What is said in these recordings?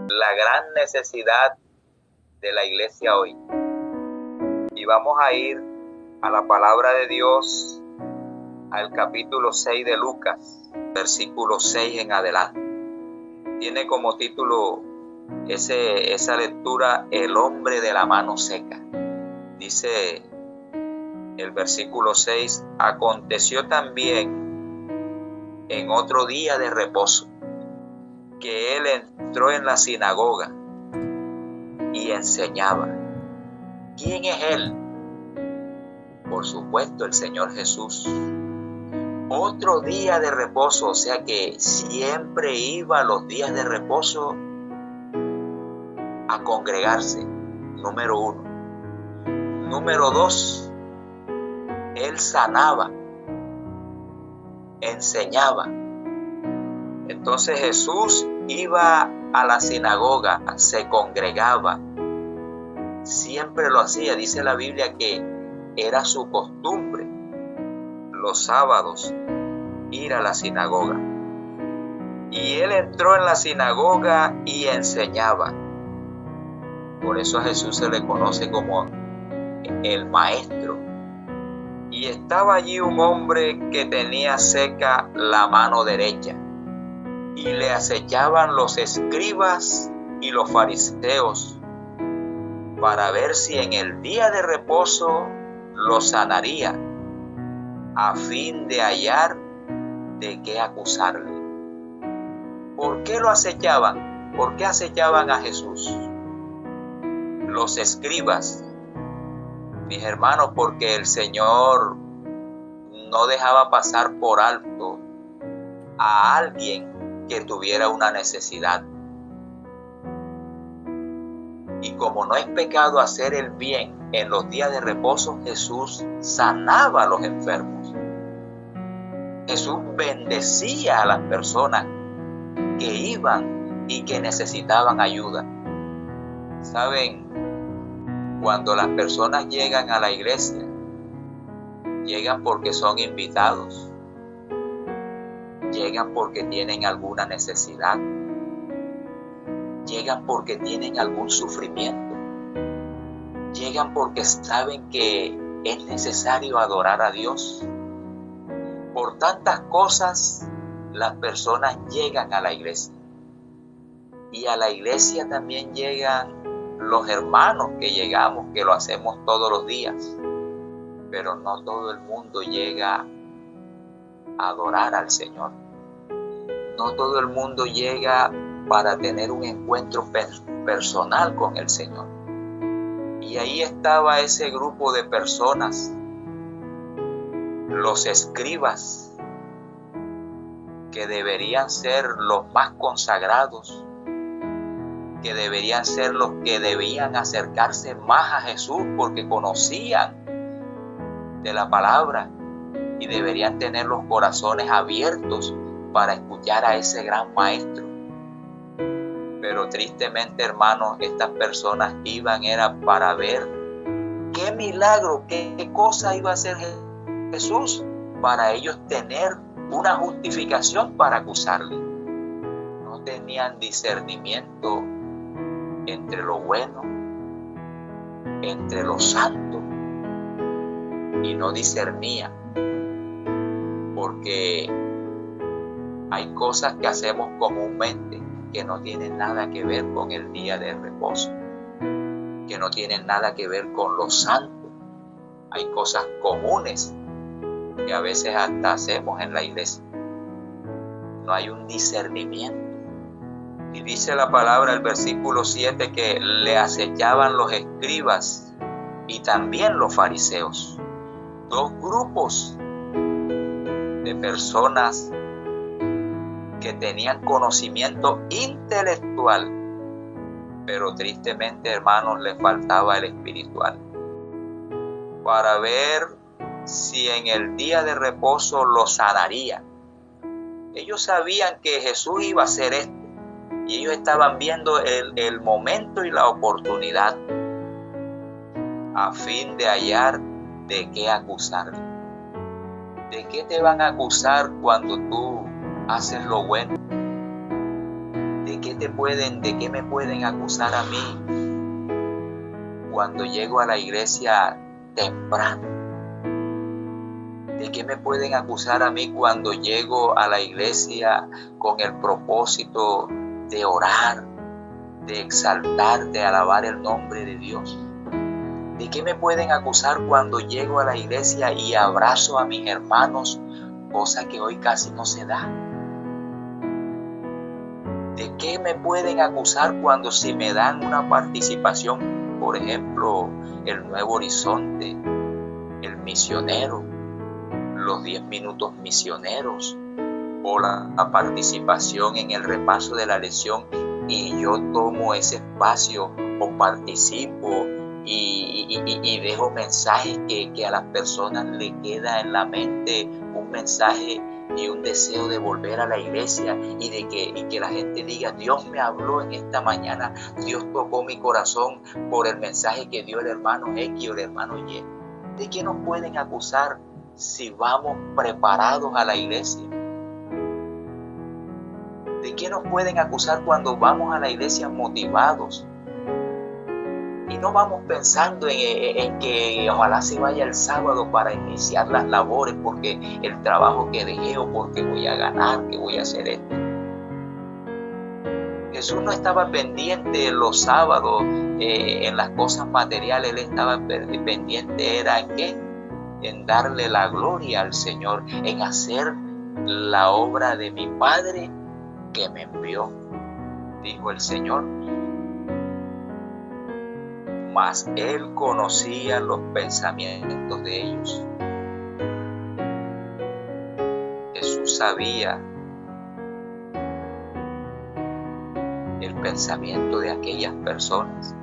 la gran necesidad de la iglesia hoy. Y vamos a ir a la palabra de Dios, al capítulo 6 de Lucas, versículo 6 en adelante. Tiene como título esa lectura, el hombre de la mano seca. Dice el versículo 6, aconteció también en otro día de reposo, que él entró en la sinagoga y enseñaba. ¿Quién es él? Por supuesto, el Señor Jesús. Otro día de reposo, o sea que siempre iba los días de reposo a congregarse, número 1. Número 2, él sanaba, enseñaba. Entonces Jesús iba a la sinagoga, se congregaba, siempre lo hacía. Dice la Biblia que era su costumbre los sábados ir a la sinagoga. Y él entró en la sinagoga y enseñaba. Por eso a Jesús se le conoce como el maestro. Y estaba allí un hombre que tenía seca la mano derecha, y le acechaban los escribas y los fariseos para ver si en el día de reposo lo sanaría, a fin de hallar de qué acusarle. ¿Por qué lo acechaban? ¿Por qué acechaban a Jesús? Los escribas, mis hermanos, porque el Señor no dejaba pasar por alto a alguien que tuviera una necesidad. Y como no es pecado hacer el bien en los días de reposo, Jesús sanaba a los enfermos. Jesús bendecía a las personas que iban y que necesitaban ayuda. ¿Saben? Cuando las personas llegan a la iglesia, llegan porque son invitados, llegan porque tienen alguna necesidad, llegan porque tienen algún sufrimiento, llegan porque saben que es necesario adorar a Dios. Por tantas cosas, las personas llegan a la iglesia. Y a la iglesia también llegan los hermanos que llegamos, que lo hacemos todos los días. Pero no todo el mundo llega a adorar al Señor. No todo el mundo llega para tener un encuentro personal con el Señor. Y ahí estaba ese grupo de personas, los escribas, que deberían ser los más consagrados, que deberían ser los que debían acercarse más a Jesús porque conocían de la palabra y deberían tener los corazones abiertos para escuchar a ese gran maestro. Pero tristemente, hermanos, estas personas iban era para ver qué milagro, qué cosa iba a hacer Jesús para ellos tener una justificación para acusarle. No tenían discernimiento entre lo bueno, entre lo santo, y no discernían, porque hay cosas que hacemos comúnmente que no tienen nada que ver con el día de reposo, que no tienen nada que ver con lo santo. Hay cosas comunes que a veces hasta hacemos en la iglesia. No hay un discernimiento. Y dice la palabra, el versículo 7, que le acechaban los escribas y también los fariseos. Dos grupos de personas que tenían conocimiento intelectual, pero tristemente, hermanos, les faltaba el espiritual. Para ver si en el día de reposo lo sanaría. Ellos sabían que Jesús iba a hacer esto, y ellos estaban viendo el momento y la oportunidad a fin de hallar de qué acusarle. ¿De qué te van a acusar cuando tú haces lo bueno? ¿De qué ¿De qué me pueden acusar a mí cuando llego a la iglesia temprano? ¿De qué me pueden acusar a mí cuando llego a la iglesia con el propósito de orar, de exaltar, de alabar el nombre de Dios? ¿De qué me pueden acusar cuando llego a la iglesia y abrazo a mis hermanos, cosa que hoy casi no se da? ¿De qué me pueden acusar cuando si me dan una participación, por ejemplo, el Nuevo Horizonte, el misionero, los 10 minutos misioneros, o la participación en el repaso de la lección, y yo tomo ese espacio o participo y dejo mensajes que a las personas le queda en la mente, un mensaje y un deseo de volver a la iglesia y que la gente diga: Dios me habló en esta mañana, Dios tocó mi corazón por el mensaje que dio el hermano X o el hermano Y? ¿De qué nos pueden acusar si vamos preparados a la iglesia? ¿De qué nos pueden acusar cuando vamos a la iglesia motivados? Y no vamos pensando en que ojalá se vaya el sábado para iniciar las labores, porque el trabajo que dejé, o porque voy a ganar, que voy a hacer esto. Jesús no estaba pendiente los sábados en las cosas materiales. Él estaba pendiente, ¿era en qué? En darle la gloria al Señor, en hacer la obra de mi Padre que me envió, dijo el Señor. Mas Él conocía los pensamientos de ellos. Jesús sabía el pensamiento de aquellas personas.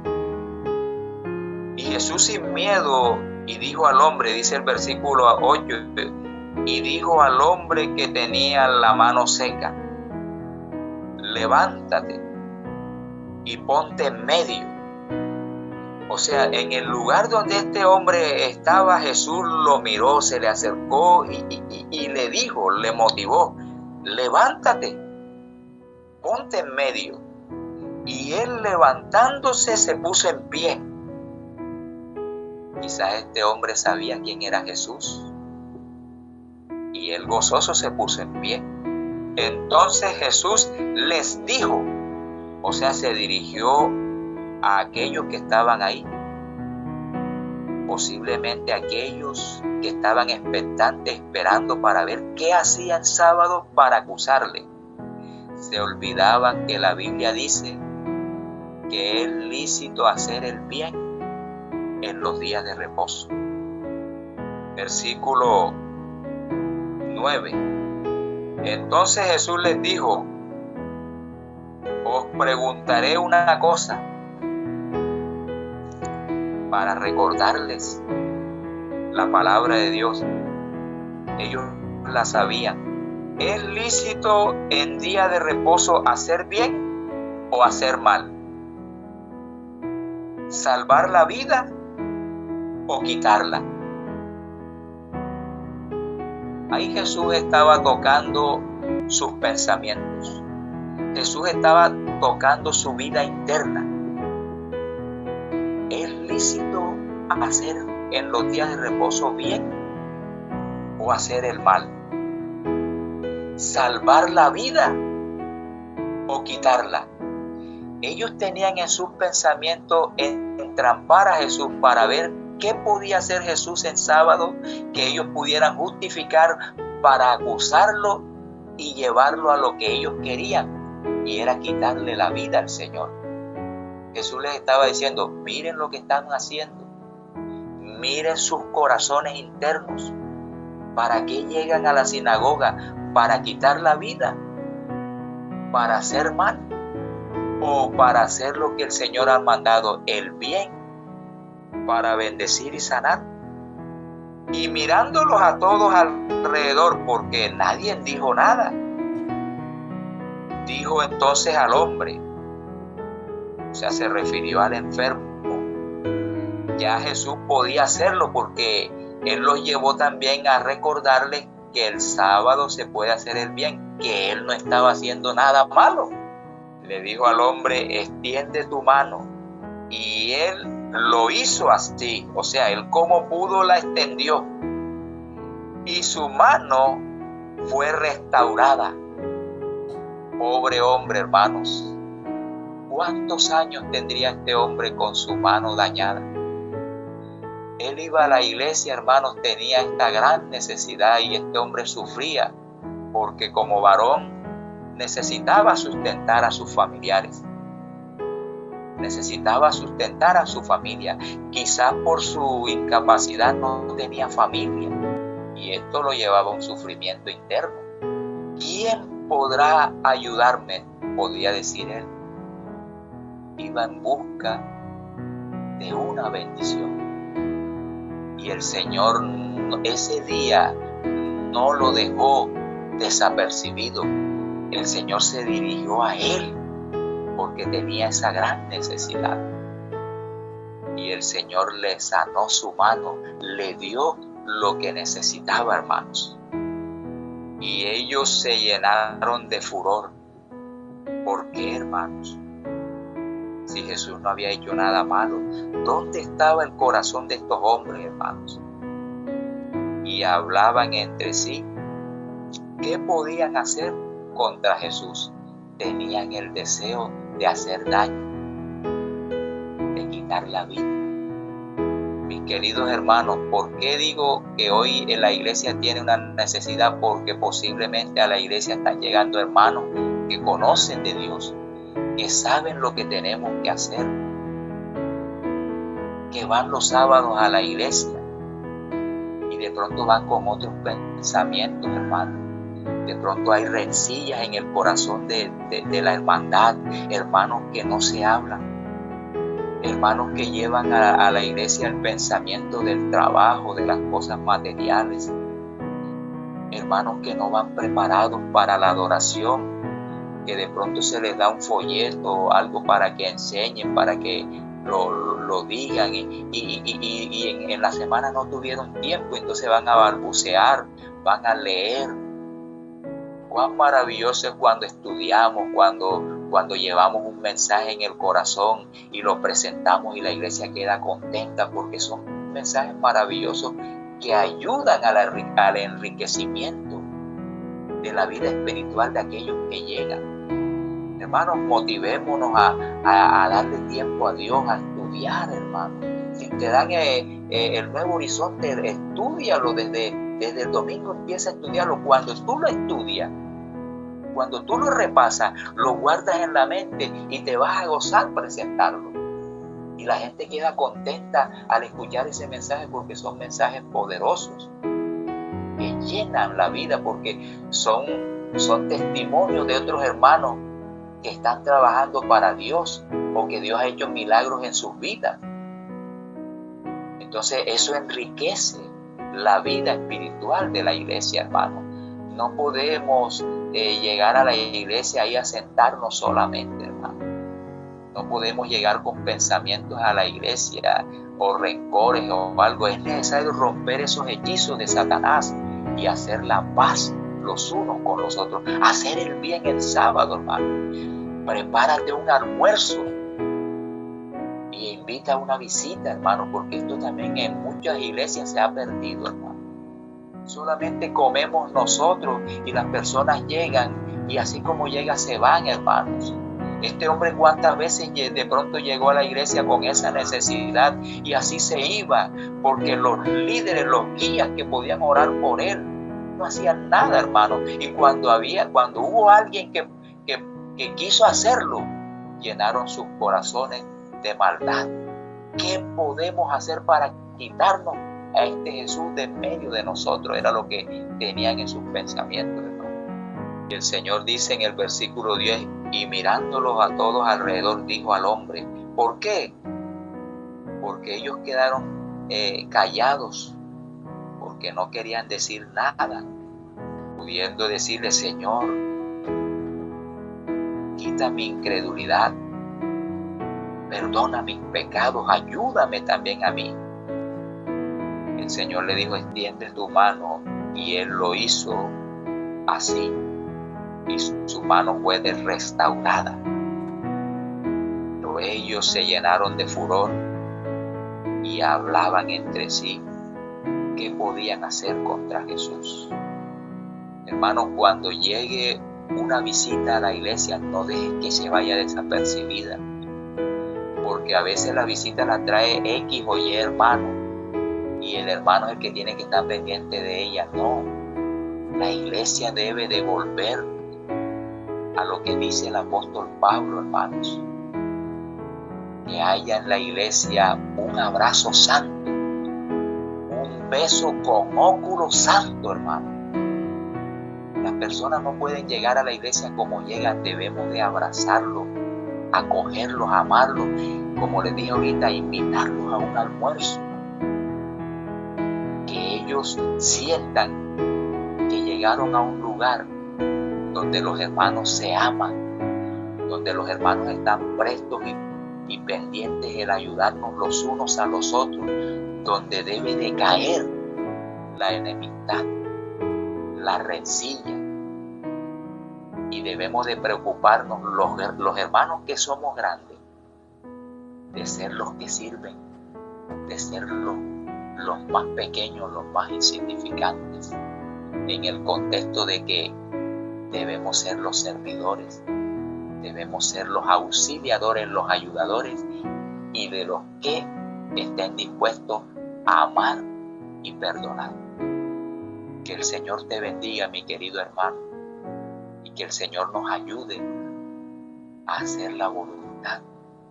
Y Jesús, sin miedo, y dijo al hombre, dice el versículo 8, y dijo al hombre que tenía la mano seca: levántate y ponte en medio. O sea, en el lugar donde este hombre estaba, Jesús lo miró, se le acercó y le dijo, le motivó: levántate, ponte en medio. Y él, levantándose, se puso en pie. Quizás este hombre sabía quién era Jesús, y él gozoso se puso en pie. Entonces Jesús les dijo, o sea, se dirigió a aquellos que estaban ahí, posiblemente aquellos que estaban expectantes, esperando para ver qué hacía el sábado para acusarle. Se olvidaban que la Biblia dice que es lícito hacer el bien en los días de reposo. Versículo 9. Entonces Jesús les dijo: os preguntaré una cosa para recordarles la palabra de Dios. Ellos la sabían. ¿Es lícito en día de reposo hacer bien o hacer mal? ¿Salvar la vida o quitarla? Ahí Jesús estaba tocando sus pensamientos. Jesús estaba tocando su vida interna. ¿Es lícito hacer en los días de reposo bien o hacer el mal? ¿Salvar la vida o quitarla? Ellos tenían en sus pensamientos entrampar a Jesús para ver qué podía hacer Jesús en sábado, que ellos pudieran justificar para acusarlo y llevarlo a lo que ellos querían, y era quitarle la vida al Señor. Jesús les estaba diciendo: miren lo que están haciendo, miren sus corazones internos. ¿Para qué llegan a la sinagoga? ¿Para quitar la vida? ¿Para hacer mal? ¿O para hacer lo que el Señor ha mandado, el bien, para bendecir y sanar? Y mirándolos a todos alrededor, porque nadie dijo nada, dijo entonces al hombre, o sea, se refirió al enfermo. Ya Jesús podía hacerlo, porque Él los llevó también a recordarles que el sábado se puede hacer el bien, que Él no estaba haciendo nada malo. Le dijo al hombre, extiende tu mano. Y él lo hizo así, o sea, él como pudo la extendió. Y su mano fue restaurada. Pobre hombre, hermanos. ¿Cuántos años tendría este hombre con su mano dañada? Él iba a la iglesia, hermanos, tenía esta gran necesidad y este hombre sufría porque como varón necesitaba sustentar a sus familiares. Necesitaba sustentar a su familia. Quizás por su incapacidad no tenía familia y esto lo llevaba a un sufrimiento interno. ¿Quién podrá ayudarme?, podía decir él. Iba en busca de una bendición. Y el Señor ese día no lo dejó desapercibido. El Señor se dirigió a él porque tenía esa gran necesidad. Y el Señor le sanó su mano, le dio lo que necesitaba, hermanos. Y ellos se llenaron de furor. ¿Por qué, hermanos? Si Jesús no había hecho nada malo, ¿dónde estaba el corazón de estos hombres, hermanos? Y hablaban entre sí. ¿Qué podían hacer contra Jesús? Tenían el deseo de hacer daño, de quitar la vida. Mis queridos hermanos, ¿por qué digo que hoy en la iglesia tiene una necesidad? Porque posiblemente a la iglesia están llegando hermanos que conocen de Dios, que saben lo que tenemos que hacer, que van los sábados a la iglesia y de pronto van con otros pensamientos, hermanos. De pronto hay rencillas en el corazón de la hermandad, hermanos que no se hablan, hermanos que llevan a la iglesia el pensamiento del trabajo, de las cosas materiales, hermanos que no van preparados para la adoración, que de pronto se les da un folleto o algo para que enseñen, para que lo digan y en la semana no tuvieron tiempo, entonces van a balbucear, van a leer. Cuán maravilloso es cuando estudiamos, cuando llevamos un mensaje en el corazón y lo presentamos y la iglesia queda contenta porque son mensajes maravillosos que ayudan al enriquecimiento de la vida espiritual de aquellos que llegan. Hermanos, motivémonos a darle tiempo a Dios, a estudiar, hermanos. Si te dan el Nuevo Horizonte, estúdialo desde el domingo, empieza a estudiarlo. Cuando tú lo estudias, cuando tú lo repasas, lo guardas en la mente y te vas a gozar presentarlo. Y la gente queda contenta al escuchar ese mensaje porque son mensajes poderosos que llenan la vida, porque son testimonios de otros hermanos que están trabajando para Dios o que Dios ha hecho milagros en sus vidas. Entonces eso enriquece la vida espiritual de la iglesia, hermano. No podemos llegar a la iglesia y a sentarnos solamente, hermano. No podemos llegar con pensamientos a la iglesia o rencores o algo. Es necesario romper esos hechizos de Satanás y hacer la paz los unos con los otros. Hacer el bien el sábado, hermano. Prepárate un almuerzo y invita a una visita, hermano, porque esto también en muchas iglesias se ha perdido, hermano. Solamente comemos nosotros y las personas llegan y así como llegan se van, hermanos. Este hombre cuántas veces de pronto llegó a la iglesia con esa necesidad y así se iba, porque los líderes, los guías que podían orar por él no hacían nada, hermano. Y cuando hubo alguien que quiso hacerlo, llenaron sus corazones de maldad. ¿Qué podemos hacer para quitarnos a este Jesús de en medio de nosotros? Era lo que tenían en sus pensamientos, hermano. Y el Señor dice en el versículo 10, y mirándolos a todos alrededor, dijo al hombre, ¿por qué? Porque ellos quedaron callados, porque no querían decir nada, pudiendo decirle, Señor, quita mi incredulidad, perdona mis pecados, ayúdame también a mí. El Señor le dijo, extiende tu mano, y él lo hizo así, y su mano fue restaurada. Pero ellos se llenaron de furor y hablaban entre sí qué podían hacer contra Jesús. Hermanos, cuando llegue una visita a la iglesia, no dejes que se vaya desapercibida, porque a veces la visita la trae X o Y hermano, y el hermano es el que tiene que estar pendiente de ella. No, la iglesia debe devolver a lo que dice el apóstol Pablo, hermanos, que haya en la iglesia un abrazo santo, un beso con óculo santo, hermano. Las personas no pueden llegar a la iglesia como llegan, debemos de abrazarlos, acogerlos, amarlos, como les dije ahorita, invitarlos a un almuerzo. Que ellos sientan que llegaron a un lugar donde los hermanos se aman, donde los hermanos están prestos y pendientes en ayudarnos los unos a los otros, donde debe de caer la enemistad, la rencilla, y debemos de preocuparnos los hermanos que somos grandes, de ser los que sirven, de ser los más pequeños, los más insignificantes, en el contexto de que debemos ser los servidores, debemos ser los auxiliadores, los ayudadores, y de los que estén dispuestos a amar y perdonar. Que el Señor te bendiga, mi querido hermano, y que el Señor nos ayude a hacer la voluntad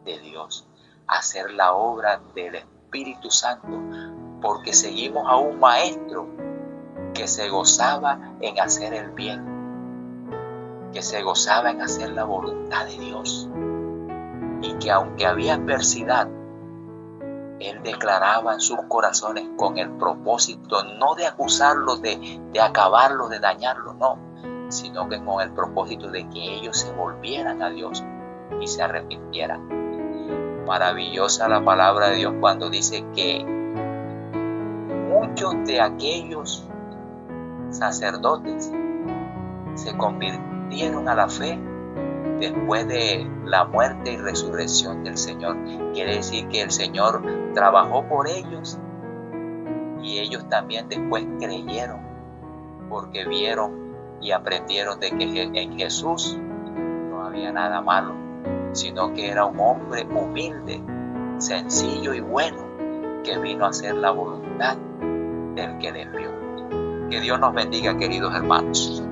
de Dios, a hacer la obra del Espíritu Santo, porque seguimos a un Maestro que se gozaba en hacer el bien, que se gozaba en hacer la voluntad de Dios, y que aunque había adversidad, Él declaraba en sus corazones con el propósito no de acusarlos, de acabarlos, de dañarlos, no, sino que con el propósito de que ellos se volvieran a Dios y se arrepintieran. Maravillosa la palabra de Dios cuando dice que muchos de aquellos sacerdotes se convirtieron a la fe después de la muerte y resurrección del Señor. Quiere decir que el Señor trabajó por ellos y ellos también después creyeron, porque vieron y aprendieron de que en Jesús no había nada malo, sino que era un hombre humilde, sencillo y bueno, que vino a hacer la voluntad del que le envió. Que Dios nos bendiga, queridos hermanos.